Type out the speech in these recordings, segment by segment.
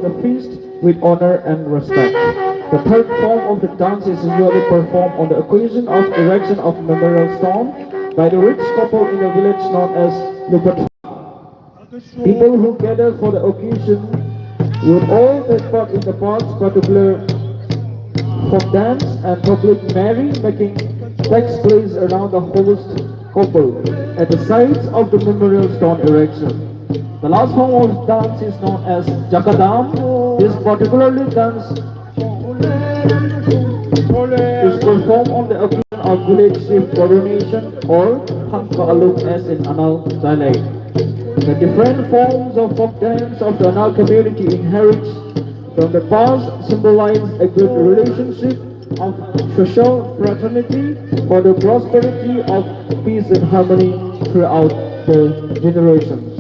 the feast with honor and respect. The third form of the dance is usually performed on the occasion of erection of memorial stone by the rich couple in a village known as Lupat. People who gather for the occasion would all take part in the park's particular folk dance and public merry-making takes place around the host couple at the sites of the memorial stone erection. The last form of dance is known as Jakadam. This particularly dance is performed on the occasion of village chief coronation or Hangpaaluk as in Anal dialect. The different forms of folk dance of the Anal community inherits from the past symbolize a good relationship of social fraternity for the prosperity of peace and harmony throughout the generations.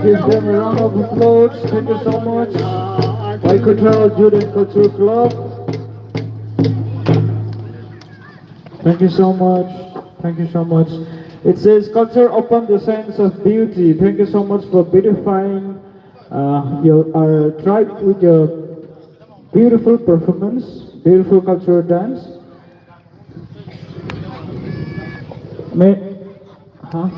Give them a round of applause. Thank you so much. Cultural Youth and Culture Club. Thank you so much. Thank you so much. It says culture upon the sense of beauty. Thank you so much for beautifying our tribe with your beautiful performance, beautiful cultural dance. May, huh?